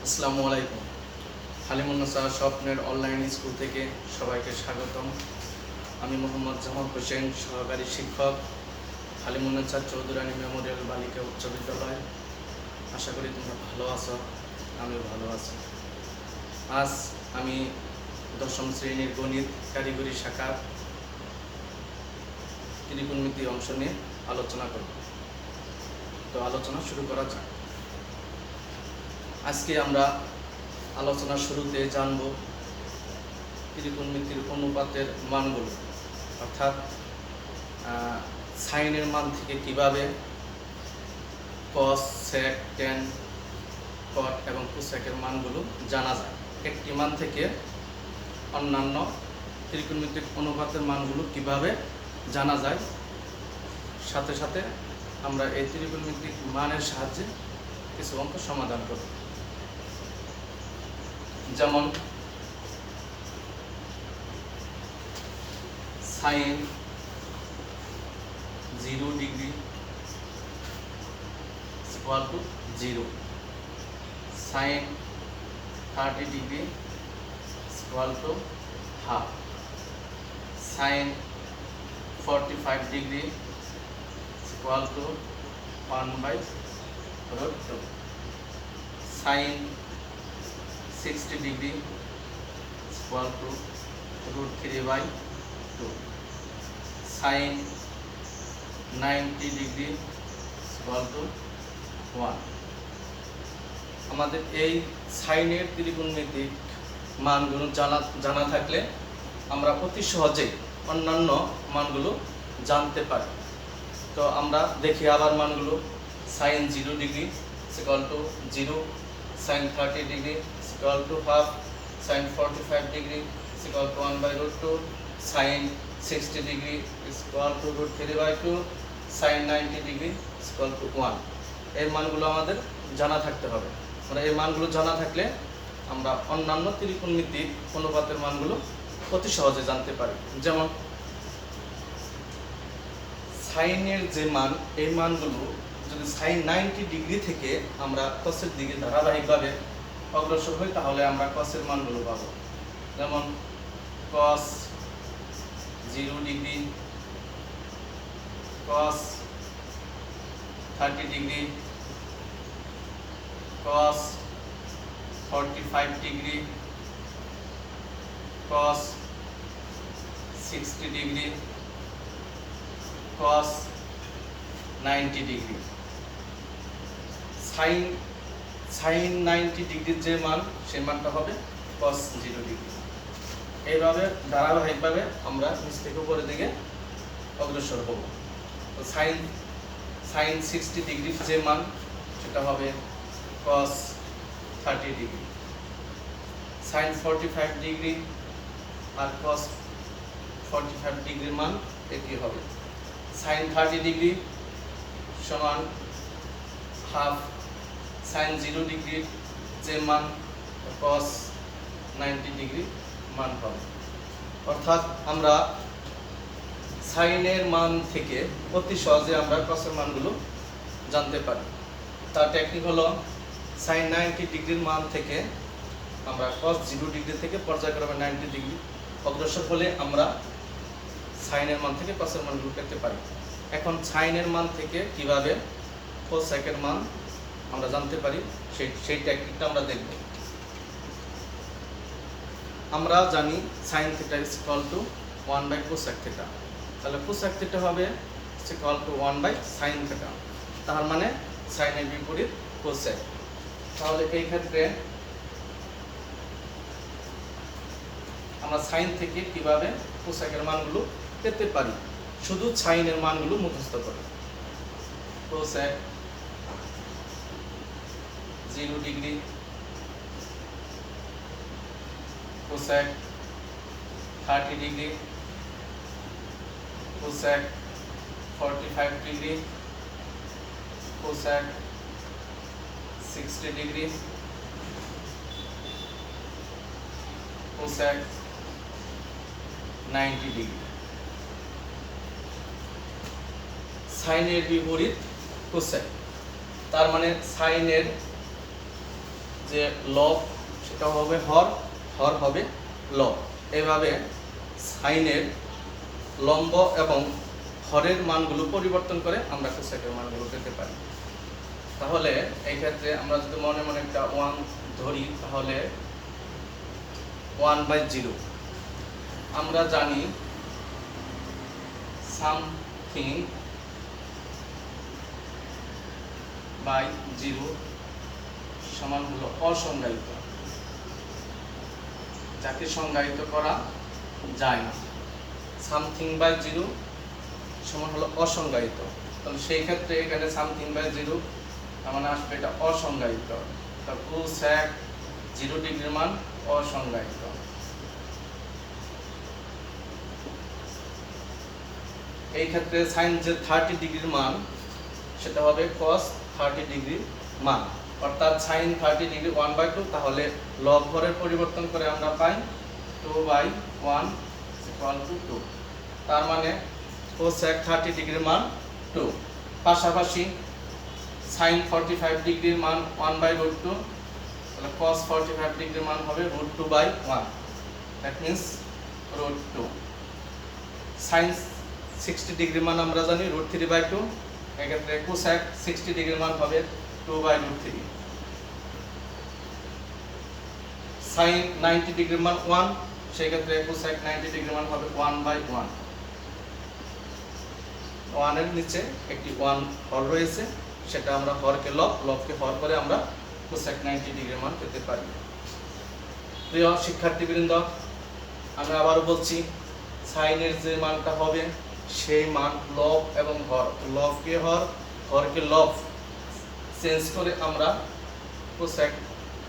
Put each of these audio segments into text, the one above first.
আসসালামু আলাইকুম। হালিমুন্নেছা স্বপ্নের অনলাইন স্কুল থেকে সবাইকে স্বাগতম। আমি মোহাম্মদ জামাল হোসেন, সহকারী শিক্ষক, হালিমুন্নেছা চৌধুরানী মেমোরিয়াল বালিকা উচ্চ বিদ্যালয়। আশা করি তোমরা ভালো আছো, আমিও ভালো আছি। আজ আমি দশম শ্রেণীর গণিত কারিগরি শাখার ত্রিকোণমিতি অংশ নিয়ে আলোচনা করব। তো আলোচনা শুরু করা যাক। আজকে আমরা আলোচনার শুরুতে জানব ত্রিকোণমিতির অনুপাতের মানগুলো, অর্থাৎ সাইনের মান থেকে কিভাবে কস, সেক, ট্যান, কট এবং কোসেকের মানগুলো জানা যায়। একটি মান থেকে অন্যান্য ত্রিকোণমিতিক অনুপাতের মানগুলো কিভাবে জানা যায়, সাথে সাথে আমরা এই ত্রিকোণমিতিক মানের সাহায্যে কিছু অঙ্ক সমাধান করব। যেমন sine 0 degree equal to 0, sine 30 degree equal to half, sine 45 degree equal to 1/√2, sine 60 degree equal to √3/2, sine 90 degree equal to 1। আমাদের এই সাইনের ত্রিকোণমিতিক মানগুলো জানা থাকলে আমরা অতি সহজেই অন্যান্য মানগুলো জানতে পারি। তো আমরা দেখি আবার মানগুলো। Sine 0 degree equal to 0, sine 30 degree equal to half, sine 45 degree equal to 1/√2, sine 60 degree equal to √3/2, sine 90 degree equal to 1। এই মানগুলো আমাদের জানা থাকতে হবে। মানে এই মানগুলো জানা থাকলে আমরা অন্যান্য ত্রিকোণমিতিক অনুপাতের মানগুলো অতি সহজে জানতে পারি। যেমন সাইনের যে মান, এই মানগুলো যদি সাইন 90 ডিগ্রি থেকে আমরা কসের দিকে ধারাবাহিকভাবে অগ্রসর হই তাহলে আমরা কসের মানগুলো পাবো। যেমন কস 0 ডিগ্রি, কস 30 ডিগ্রি, কস 45 ডিগ্রি, কস 60 ডিগ্রি, কস 90 ডিগ্রি। সাইন 90 ডিগ্রির যে মান, সেই মানটা হবে কস 0 ডিগ্রি। এইভাবে ধারাবাহিকভাবে আমরা নিচ থেকে উপরের দিকে অগ্রসর হব। তো সাইন 60 ডিগ্রির যে মান, সেটা হবে কস 30 ডিগ্রি। সাইন 45 ডিগ্রি আর কস 45 ডিগ্রির মান একই হবে। সাইন 30 ডিগ্রি সমান হাফ সাইন 0 ডিগ্রির যে মান, কস 90 ডিগ্রি মান হবে। অর্থাৎ আমরা সাইনের মান থেকে অতি সহজে আমরা কসের মানগুলো জানতে পারি। তার টেকনিক হলো সাইন 90 ডিগ্রির মান থেকে আমরা কস 0 ডিগ্রি থেকে পর্যায়ক্রমে 90 ডিগ্রি অগ্রসর হলে আমরা সাইনের মান থেকে কসের মানগুলো পেতে পারি। এখন সাইনের মান থেকে কিভাবে কোসেকের মান আমরা জানতে পারি সেই টেকনিকটা আমরা দেখব। আমরা জানি sine theta is equal to 1/কোসেক থিটা, তাহলে কোসেক থিটা হবে ইকুয়াল টু 1/সাইন থিটা। তার মানে সাইনের বিপরীত কোসেক। তাহলে এই ক্ষেত্রে আমরা সাইন থেকে কিভাবে কোসেকের মানগুলো পেতে পারি, শুধু সাইনের মানগুলো মুখস্থ করে। Cosec 0 degree, cosec 30 degree, cosec 45 degree, cosec 60 degree, cosec 90 degree. সাইনের বিপরীত কোসেক, তার মানে সাইনের যে লব সেটা হবে হর, হর হবে লব। এইভাবে সাইনের লম্ব এবং হরের মানগুলো পরিবর্তন করে আমরা কোসেকের মানগুলো পেতে পারি। তাহলে এই ক্ষেত্রে আমরা যদি মনে মনে একটা 1 ধরি, তাহলে 1/0 আমরা জানি সামথিং বাই 0 সমান হলো অসংজ্ঞায়িত, যাকে সংজ্ঞায়িত করা যায় না। সামথিং বাই 0 সমান হলো অসংজ্ঞায়িত। তাহলে সেই ক্ষেত্রে এখানে সামথিং বাই 0 তার মানে আসবে এটা অসংজ্ঞায়িত। তাহলে কোসেক 0 ডিগ্রির মান অসংজ্ঞায়িত। এই ক্ষেত্রে সাইন যে 30 ডিগ্রির মান সেটা হবে cos 30 ডিগ্রির মান, অর্থাৎ সাইন 30 ডিগ্রি 1/2, তাহলে লব হরের পরিবর্তন করে আমরা পাই 2/1 = 2। তার মানে cosec 30 ডিগ্রির মান 2। পাশাপাশি সাইন 45 ডিগ্রির মান 1/√2, তাহলে cos 45 ডিগ্রির মান হবে √2/1, দ্যাট মিন্স √2। সাইন 60 ডিগ্রির মান আমরা জানি √3/2, এক্ষেত্রে cosec 60 ডিগ্রির মান হবে 2/√3। সাইন 90 ডিগ্রির মান 1, সেই ক্ষেত্রে cosec 90 ডিগ্রির মান হবে 1/1। 1 এর নিচে একটি 1 হর রয়েছে, সেটা আমরা হরকে লব, লবকে হর করে আমরা cosec 90 ডিগ্রির মান পেতে পারি। প্রিয় শিক্ষার্থীবৃন্দ, আমি আবারও বলছি, সাইনের যে মানটা হবে সেই মান লব এবং হর, লবকে হর, হরকে লব চেঞ্জ করে আমরা কোসেক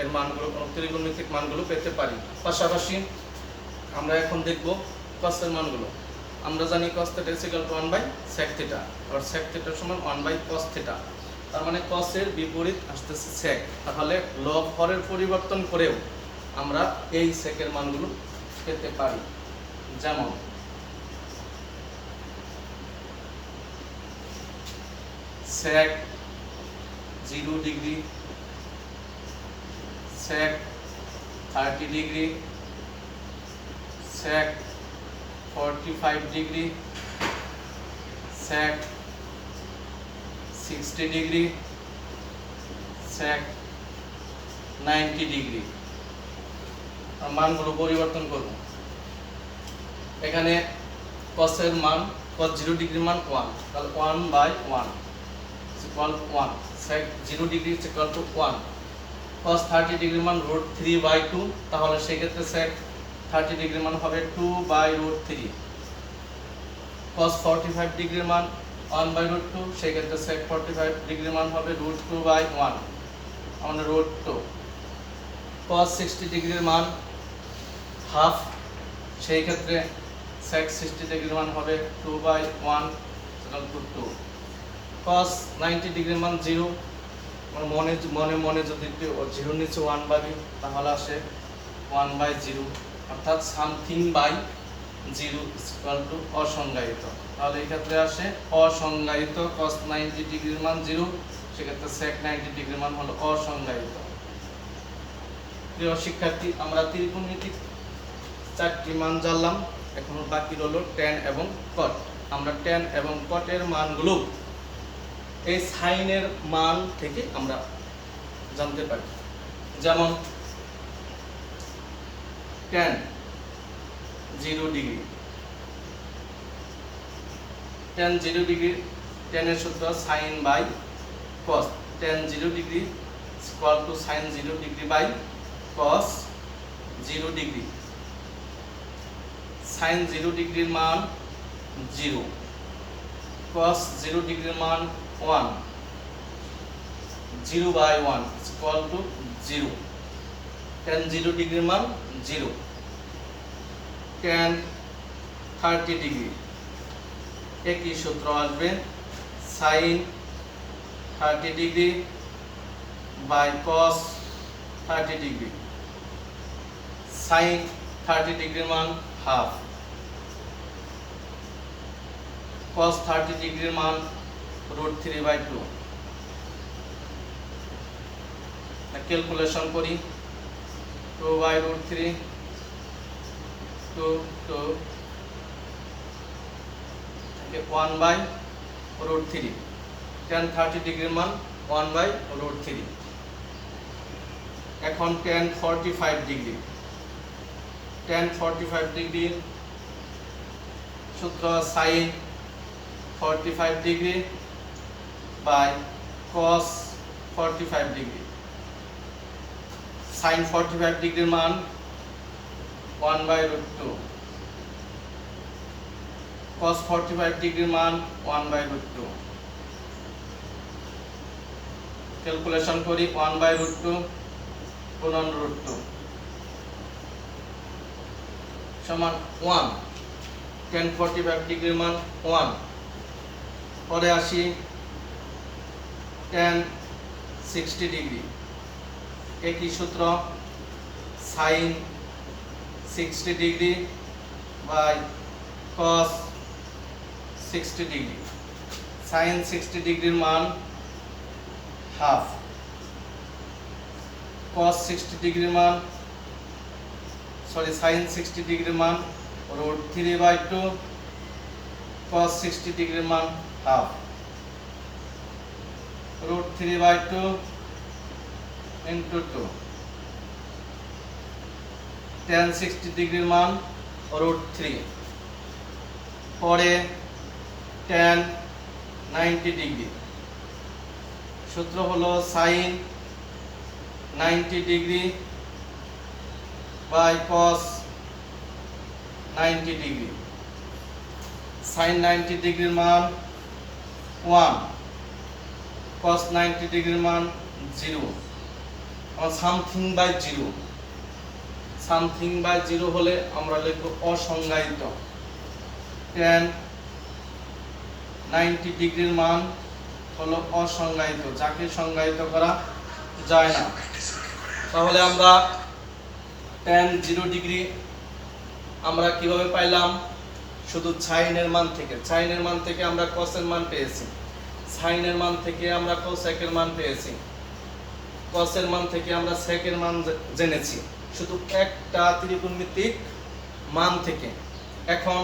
এর মানগুলো, ত্রিকোণমিতিক মানগুলো পেতে পারি। পাশাপাশি আমরা এখন দেখব কসের মানগুলো। আমরা জানি cos θ = 1/sec θ, আর sec θ সমান 1/cos θ। তার মানে cos এর বিপরীত আসতেছে sec। তাহলে লব হরের পরিবর্তন করেও আমরা এই sec এর মানগুলো পেতে পারি। যেমন sec 0 degree, sec 30 degree, sec 45 degree, sec 60 degree, sec 90 degree. মানগুলো পরিবর্তন করব। এখানে cos এর মান, cos 0 ডিগ্রির মান 1, তাহলে 1/1 = 1, sec 0 ডিগ্রি = 1। cos 30 ডিগ্রির মান √3/2, তাহলে সেই ক্ষেত্রে sec 30 ডিগ্রির মান হবে 2/√3। cos 45 ডিগ্রির মান 1/√2, সেই ক্ষেত্রে sec 45 ডিগ্রির মান হবে √2/1, আমাদের √2। cos 60 ডিগ্রির মান হাফ, সেই ক্ষেত্রে sec 60 ডিগ্রির মান হবে 2/1 = 2। cos 90 ডিগ্রির মান 0, মনে মনে মনে যদি 0 নিচে 1 ভাবি তাহলে আসে 1/0, অর্থাৎ সামথিং বাই 0 = অসংজ্ঞায়িত। তাহলে এই ক্ষেত্রে আসে অসংজ্ঞায়িত। cos 90 ডিগ্রির মান 0, সেক্ষেত্রে sec 90 ডিগ্রির মান হলো অসংজ্ঞায়িত। প্রিয় শিক্ষার্থী, আমরা ত্রিকোণমিতিক 4টি মান জানলাম, এখন বাকি হলো tan এবং cot। আমরা tan এবং cot এর মানগুলো এই সাইনের মান থেকে আমরা জানতে পারি। যেমন tan 0 degree, tan 0 degree, tan এর সূত্র sin by cos। tan 0 degree = sin 0 degree by cos 0 degree. sin 0 ডিগ্রির মান 0, cos 0 ডিগ্রির মান 1, 0/1 = 0। tan 0 ডিগ্রির মান 0। tan 30 ডিগ্রি, একই সূত্র আসবে sin 30 degree by cos 30 degree. sin 30 ডিগ্রির মান হাফ, cos 30 ডিগ্রির মান √3/2। ক্যালকুলেশন করি 2/√3 2 2 1/√3 tan 30 ডিগ্রির মান 1/√3। এখন tan 45 ডিগ্রি, tan 45 ডিগ্রির সূত্র sin 45 degree by cos 45 degree. sin 45 ডিগ্রির মান 1/√2, cos 45 ডিগ্রির মান 1/√2। ক্যালকুলেশন করি 1/√2 গুণন √2 সমান 1। tan 45 ডিগ্রির মান 1। পরে আসি tan 60 ডিগ্রি, একই সূত্র sin 60 degree by cos 60 degree. sin 60 ডিগ্রির মান হাফ, cos 60 ডিগ্রির মান sin 60 ডিগ্রির মান √3/2, cos 60 ডিগ্রির মান হাফ, √3/2 into 2। tan 60 ডিগ্রির মান √3। পরে tan 90 ডিগ্রি, সূত্র হলো sin 90 degree by cos 90 degree. sin 90 ডিগ্রির মান 1, cos 90 ডিগ্রির মান 0। সামথিং বাই 0, সামথিং বাই 0 হলে আমরা লিখব অসংজ্ঞায়িত। tan 90 ডিগ্রির মান হলো অসংজ্ঞায়িত, যাকে সংজ্ঞায়িত করা যায় না। তাহলে আমরা tan 0 ডিগ্রি আমরা কিভাবে পাইলাম? শুধু sin এর মান থেকে, sin এর মান থেকে আমরা cos এর মান পেয়েছি, sin এর মান থেকে আমরা cosec এর মান পেয়েছি, cos এর মান থেকে আমরা sec এর মান জেনেছি, শুধু একটা ত্রিকোণমিতিক মান থেকে। এখন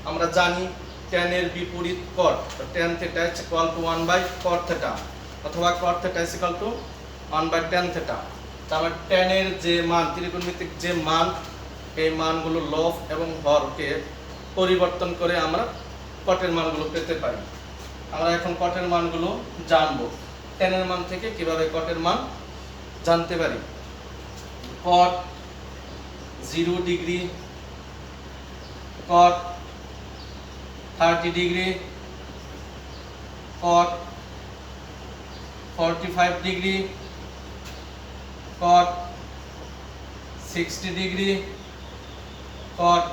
আমরা জানি tan এর বিপরীত cot, tan θ = 1/cot θ অথবা cot θ = 1/tan θ। তাহলে tan এর যে মান, ত্রিকোণমিতিক যে মান, এই মানগুলো লব এবং হরকে পরিবর্তন করে আমরা cot এর মানগুলো পেতে পারি। আমরা এখন cot এর মানগুলো জানবো। tan এর মান থেকে কিভাবে cot এর মান জানতে পারি? cot 0 degree, cot 30 degree, cot 45 degree, cot 60 degree, cot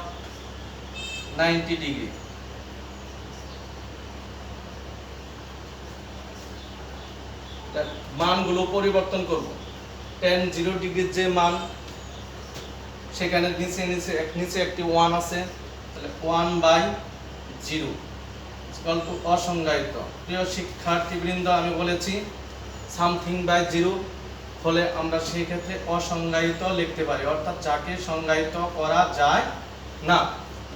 90 degree. মানগুলো পরিবর্তন করব। tan 0 ডিগ্রির যে মান, সেখানে নিচে একটি 1 আছে, তাহলে 1/0 অসংজ্ঞায়িত। প্রিয় শিক্ষার্থীবৃন্দ, আমি বলেছি সামথিং বাই 0 হলে আমরা সেই ক্ষেত্রে অসংজ্ঞায়িত লিখতে পারি, অর্থাৎ যাকে সংজ্ঞায়িত করা যায় না।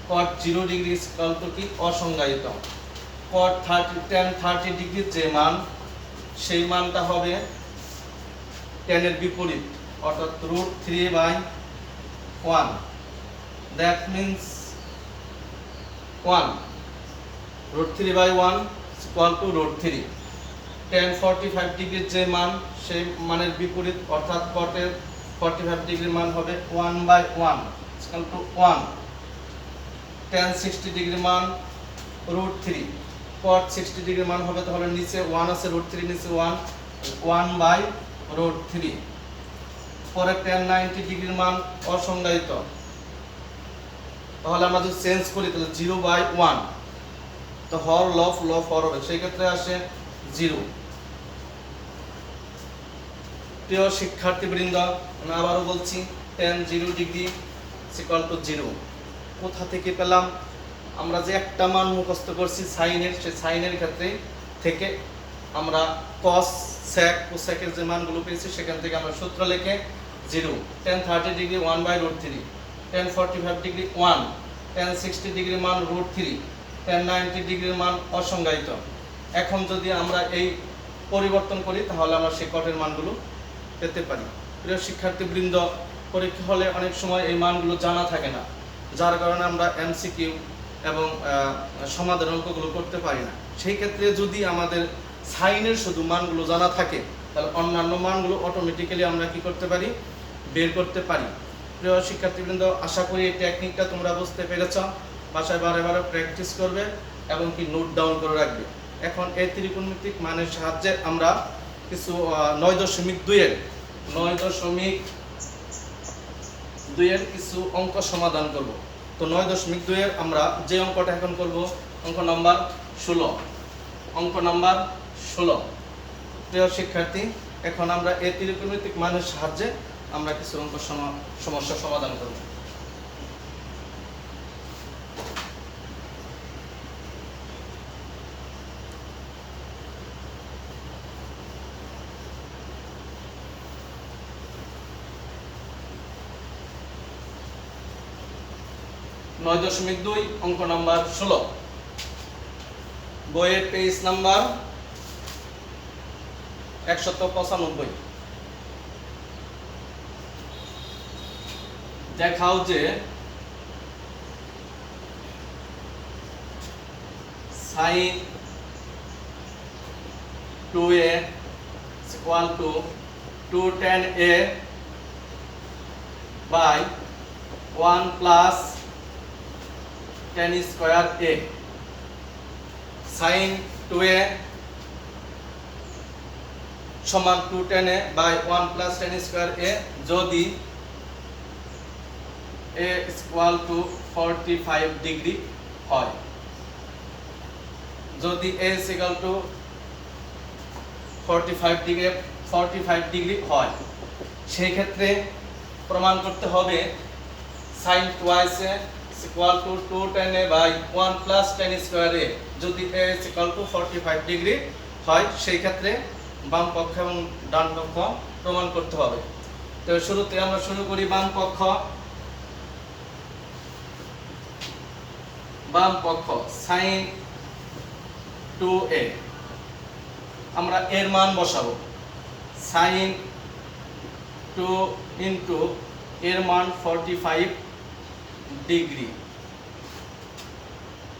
cot 0 ডিগ্রি কি অসংজ্ঞায়িত। cot 30 tan 30 ডিগ্রির যে মান, সেই মানটা হবে tan এর বিপরীত, অর্থাৎ √3/1। That means 1, √3/1 = √3। tan 45 ডিগ্রির যে মান, সেই মানের বিপরীত, অর্থাৎ cot এর 45 ডিগ্রির মান হবে 1/1 = 1। tan 60 ডিগ্রির মান √3, cot 60 ডিগ্রির মান হবে, তাহলে নিচে 1 আছে, √3 নিচে 1/√3। পরে tan 90 ডিগ্রির মান অসংজ্ঞায়িত, তাহলে আমরা যদি চেঞ্জ করি তাহলে 0/1, তো হর লব হর হবে, সেই ক্ষেত্রে আসে 0। প্রিয় শিক্ষার্থীবৃন্দ, আমি আবারও বলছি tan 0 ডিগ্রি = 0। কোথা থেকে পেলাম? আমরা যে একটা মান মুখস্থ করছি সাইনের, সেই সাইনের ক্ষেত্রে থেকে আমরা cos sec cosec-এর যে মানগুলো পেয়েছি সেখান থেকে আমরা সূত্র লিখে 0 tan 30 degree 1/√3 tan 45 degree 1 tan 60 degree মান √3 tan 90 ডিগ্রির মান অসংজ্ঞায়িত। এখন যদি আমরা এই পরিবর্তন করি তাহলে আমরা সেই কটের মানগুলো পেতে পারি। প্রিয় শিক্ষার্থীবৃন্দ, পরীক্ষা হলে অনেক সময় এই মানগুলো জানা থাকে না, যার কারণে আমরা এমসিকিউ এবং সমাধান অঙ্কগুলো করতে পারি না। সেই ক্ষেত্রে যদি আমাদের সাইনের শুধু মানগুলো জানা থাকে তাহলে অন্যান্য মানগুলো অটোমেটিক্যালি আমরা কি করতে পারি, বের করতে পারি। প্রিয় শিক্ষার্থীবৃন্দ, আশা করি এই টেকনিকটা তোমরা বুঝতে পেরেছ। বাসায় বারে বারে প্র্যাকটিস করবে এবং কি নোট ডাউন করে রাখবে। এখন এই ত্রিকোণমিতিক মানের সাহায্যে আমরা কিছু 9.2 এর কিছু অঙ্ক সমাধান করব। তো 9.2 এর আমরা যে অঙ্কটা এখন করব অঙ্ক নাম্বার 16। অঙ্ক নাম্বার 16। প্রিয় শিক্ষার্থী, এখন আমরা এই ত্রিকোণমিতিক মানের সাহায্যে আমরা কিছু অঙ্ক সমস্যা সমাধান করব। নয় 9.2 অঙ্ক নাম্বার 16, বইয়ের পেজ নাম্বার 195। দেখাও যে sin 2a equal to 2 tan a by 1 plus tan square a। sin 2a সমান 2 tan a by 1 plus tan square a যদি a equal to 45 ডিগ্রি হয়। যদি a is equal to 45 degree হয়, সেই ক্ষেত্রে প্রমাণ করতে হবে sin twice a is equal to 2 tan a by 1 plus tan square a যদি a is equal to 45 degree হয়, সেই ক্ষেত্রে বাম পক্ষ এবং ডান পক্ষ প্রমাণ করতে হবে। তো শুরুতে আমরা শুরু করি বাম পক্ষ sin 2a, আমরা এর মান বসাবো। sin 2 into এর মান 45 ডিগ্রি।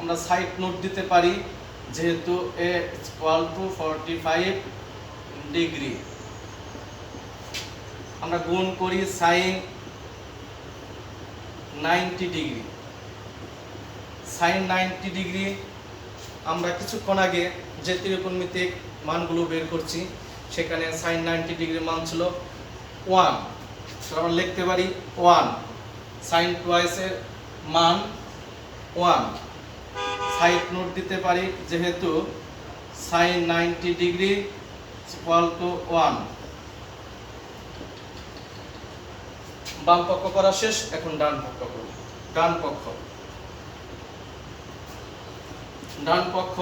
আমরা সাইড নোট দিতে পারি যেহেতু a equal to 45 ডিগ্রি। আমরা গুণ করি sin 90 ডিগ্রি। sin 90 ডিগ্রি আমরা কিছুক্ষণ আগে যে ত্রিকোণমিতিক মানগুলো বের করছি সেখানে sin 90 ডিগ্রির মান ছিল 1, আমরা লিখতে পারি 1। sin twice এর মান 1, সাইড নোট দিতে পারি যেহেতু sin 90 ডিগ্রি equal to 1। বাম পক্ষ করা শেষ, এখন ডান পক্ষ করব। ডান পক্ষ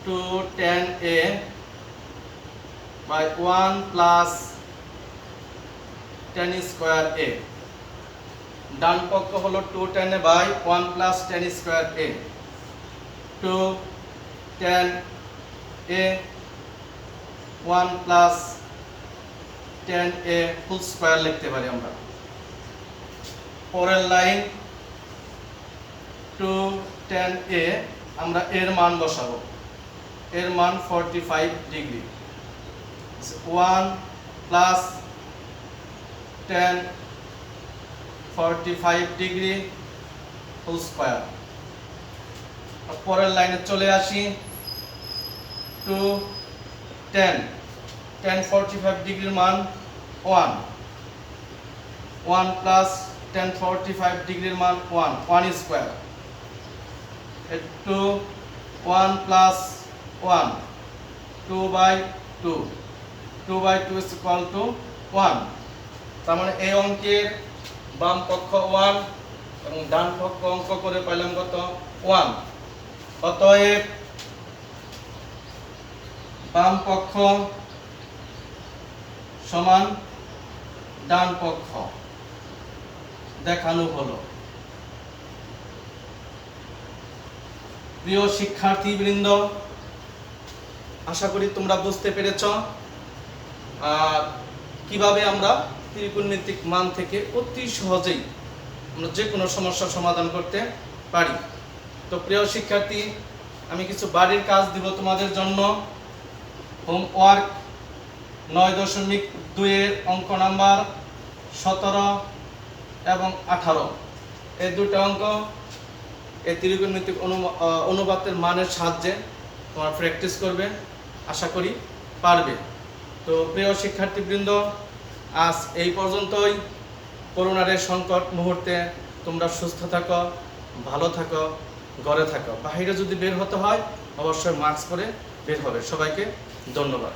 2 tan a by 1 plus tan square a। ডান পক্ষ হলো 2 tan a by 1 plus tan square a। 2 tan a 1 plus tan a full square লিখতে পারি আমরা। পরের লাইন 2 tan a, আমরা এর মান বসাবো। এর মান 45 degree. 1 plus tan 45 degree whole square. পরের লাইনে চলে আসি 2 tan 45 ডিগ্রির মান 1 plus tan 45 ডিগ্রির মান 1 square. 1 plus 1 2/2 is equal to 1। তার মানে এই অঙ্কের বাম পক্ষ 1 এবং ডান পক্ষ অঙ্ক করে পাইলাম কত 1। অতএব বাম পক্ষ সমান ডান পক্ষ দেখানো হলো। প্রিয় শিক্ষার্থীবৃন্দ, আশা করি তোমরা বুঝতে পেরেছ কিভাবে আমরা ত্রিকোণমিতিক মান থেকে অতি সহজেই আমরা যে কোনো সমস্যার সমাধান করতে পারি। তো প্রিয় শিক্ষার্থী, আমি কিছু বাড়ির কাজ দিব তোমাদের জন্য। হোমওয়ার্ক 9.2 এর অঙ্ক নাম্বার 17 এবং 18, এই দুটো অঙ্ক এই ত্রিকোণমিতিক অনুপাতের মানের সাহায্যে তোমরা প্র্যাকটিস করবে, আশা করি পারবে। তো প্রিয় শিক্ষার্থীবৃন্দ, আজ এই পর্যন্তই। করোনার এই সংকট মুহূর্তে তোমরা সুস্থ থাকো, ভালো থাকো, ঘরে থাকো। বাইরে যদি বের হতে হয় অবশ্যই মাস্ক পরে বের হবে। সবাইকে ধন্যবাদ।